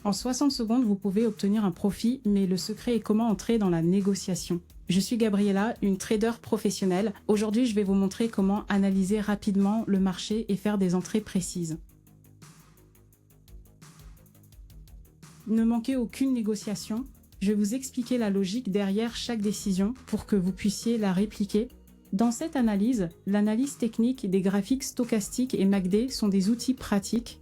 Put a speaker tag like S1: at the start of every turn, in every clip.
S1: En 60 secondes, vous pouvez obtenir un profit, mais le secret est comment entrer dans la négociation. Je suis Gabriella, une trader professionnelle. Aujourd'hui, je vais vous montrer comment analyser rapidement le marché et faire des entrées précises. Ne manquez aucune négociation. Je vais vous expliquer la logique derrière chaque décision pour que vous puissiez la répliquer. Dans cette analyse, l'analyse technique des graphiques stochastiques et MACD sont des outils pratiques.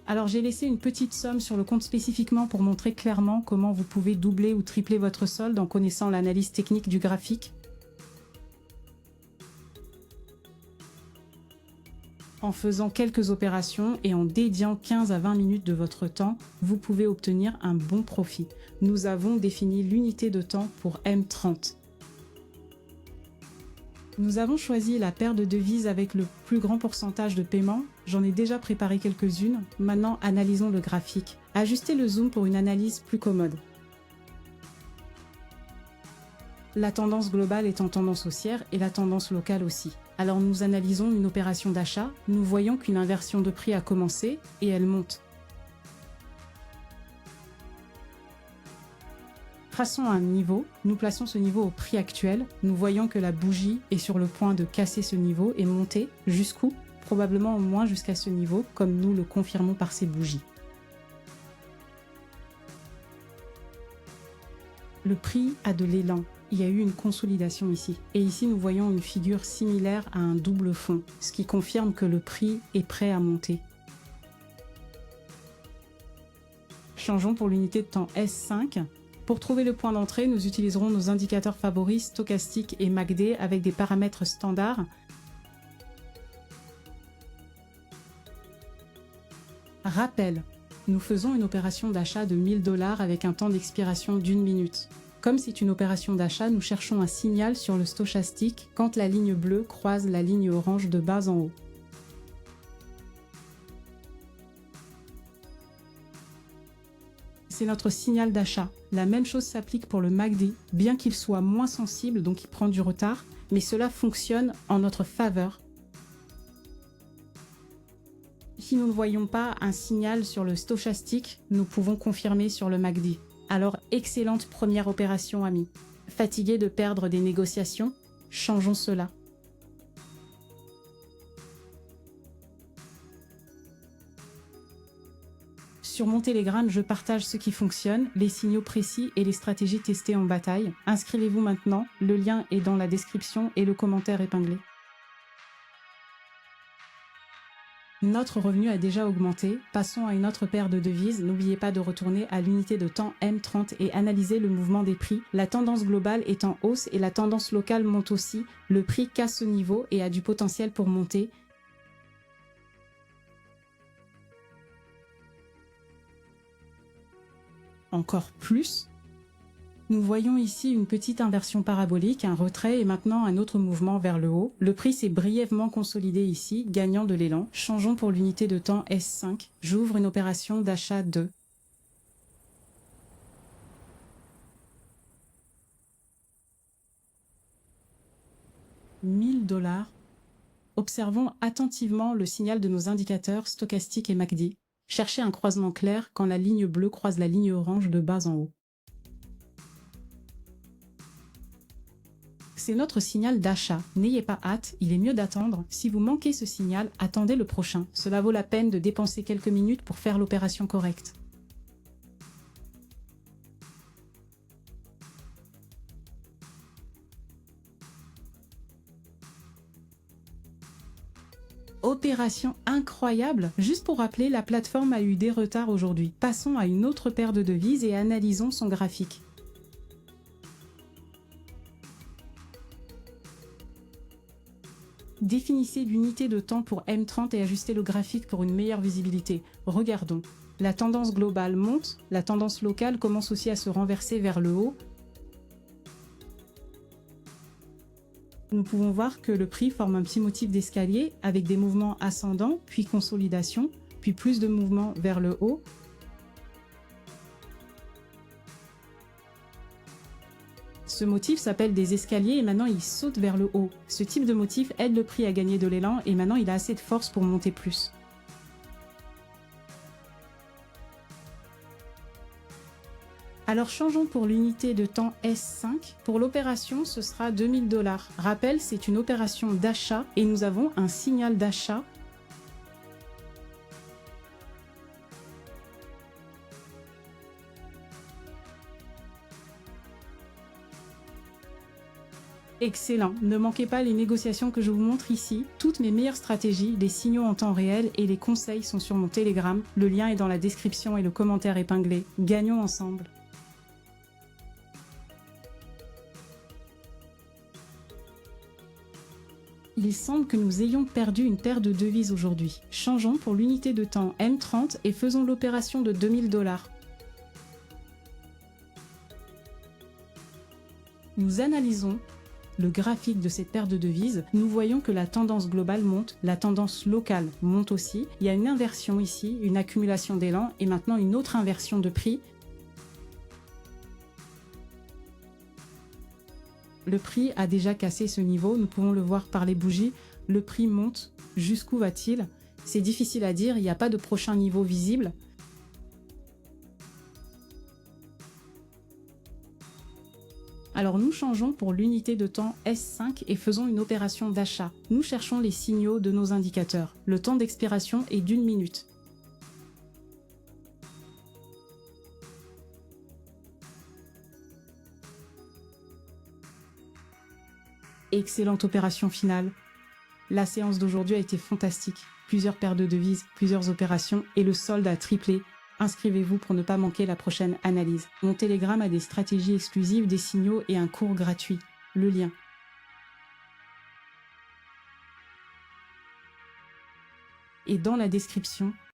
S1: Alors j'ai laissé une petite somme sur le compte spécifiquement pour montrer clairement comment vous pouvez doubler ou tripler votre solde en connaissant l'analyse technique du graphique. En faisant quelques opérations et en dédiant 15 à 20 minutes de votre temps, vous pouvez obtenir un bon profit. Nous avons défini l'unité de temps pour M30. Nous avons choisi la paire de devises avec le plus grand pourcentage de paiement. J'en ai déjà préparé quelques-unes. Maintenant, analysons le graphique. Ajustez le zoom pour une analyse plus commode. La tendance globale est en tendance haussière et la tendance locale aussi. Alors nous analysons une opération d'achat. Nous voyons qu'une inversion de prix a commencé et elle monte. Traçons un niveau, nous plaçons ce niveau au prix actuel, nous voyons que la bougie est sur le point de casser ce niveau et monter jusqu'où? Probablement au moins jusqu'à ce niveau, comme nous le confirmons par ces bougies. Le prix a de l'élan, il y a eu une consolidation ici. Et ici nous voyons une figure similaire à un double fond, ce qui confirme que le prix est prêt à monter. Changeons pour l'unité de temps S5. Pour trouver le point d'entrée, nous utiliserons nos indicateurs favoris stochastiques et MACD avec des paramètres standards. Rappel, nous faisons une opération d'achat de 1000 $ avec un temps d'expiration d'1 minute. Comme c'est une opération d'achat, nous cherchons un signal sur le stochastique quand la ligne bleue croise la ligne orange de bas en haut. C'est notre signal d'achat. La même chose s'applique pour le MACD, bien qu'il soit moins sensible, donc il prend du retard, mais cela fonctionne en notre faveur. Si nous ne voyons pas un signal sur le stochastique, nous pouvons confirmer sur le MACD. Alors, excellente première opération, amis. Fatigué de perdre des négociations? Changeons cela. Sur mon Telegram, je partage ce qui fonctionne, les signaux précis et les stratégies testées en bataille. Inscrivez-vous maintenant, le lien est dans la description et le commentaire épinglé. Notre revenu a déjà augmenté. Passons à une autre paire de devises. N'oubliez pas de retourner à l'unité de temps M30 et analyser le mouvement des prix. La tendance globale est en hausse et la tendance locale monte aussi. Le prix casse ce niveau et a du potentiel pour monter. Encore plus. Nous voyons ici une petite inversion parabolique, un retrait et maintenant un autre mouvement vers le haut. Le prix s'est brièvement consolidé ici, gagnant de l'élan. Changeons pour l'unité de temps S5. J'ouvre une opération d'achat de 1000 $. Observons attentivement le signal de nos indicateurs stochastiques et MACD. Cherchez un croisement clair quand la ligne bleue croise la ligne orange de bas en haut. C'est notre signal d'achat. N'ayez pas hâte, il est mieux d'attendre. Si vous manquez ce signal, attendez le prochain. Cela vaut la peine de dépenser quelques minutes pour faire l'opération correcte. Opération incroyable! Juste pour rappeler, la plateforme a eu des retards aujourd'hui. Passons à une autre paire de devises et analysons son graphique. Définissez l'unité de temps pour M30 et ajustez le graphique pour une meilleure visibilité. Regardons. La tendance globale monte, la tendance locale commence aussi à se renverser vers le haut. Nous pouvons voir que le prix forme un petit motif d'escalier avec des mouvements ascendants, puis consolidation, puis plus de mouvements vers le haut. Ce motif s'appelle des escaliers et maintenant il saute vers le haut. Ce type de motif aide le prix à gagner de l'élan et maintenant il a assez de force pour monter plus. Alors changeons pour l'unité de temps S5. Pour l'opération, ce sera 2000 $. Rappel, c'est une opération d'achat et nous avons un signal d'achat. Excellent, ne manquez pas les négociations que je vous montre ici. Toutes mes meilleures stratégies, les signaux en temps réel et les conseils sont sur mon Telegram. Le lien est dans la description et le commentaire épinglé. Gagnons ensemble. Il semble que nous ayons perdu une paire de devises aujourd'hui. Changeons pour l'unité de temps M30 et faisons l'opération de 2000 $. Nous analysons le graphique de cette paire de devises. Nous voyons que la tendance globale monte, la tendance locale monte aussi. Il y a une inversion ici, une accumulation d'élan et maintenant une autre inversion de prix. Le prix a déjà cassé ce niveau, nous pouvons le voir par les bougies. Le prix monte, jusqu'où va-t-il? C'est difficile à dire, il n'y a pas de prochain niveau visible. Alors nous changeons pour l'unité de temps S5 et faisons une opération d'achat. Nous cherchons les signaux de nos indicateurs. Le temps d'expiration est d'1 minute. Excellente opération finale. La séance d'aujourd'hui a été fantastique. Plusieurs paires de devises, plusieurs opérations et le solde a triplé. Inscrivez-vous pour ne pas manquer la prochaine analyse. Mon Telegram a des stratégies exclusives, des signaux et un cours gratuit. Le lien est dans la description.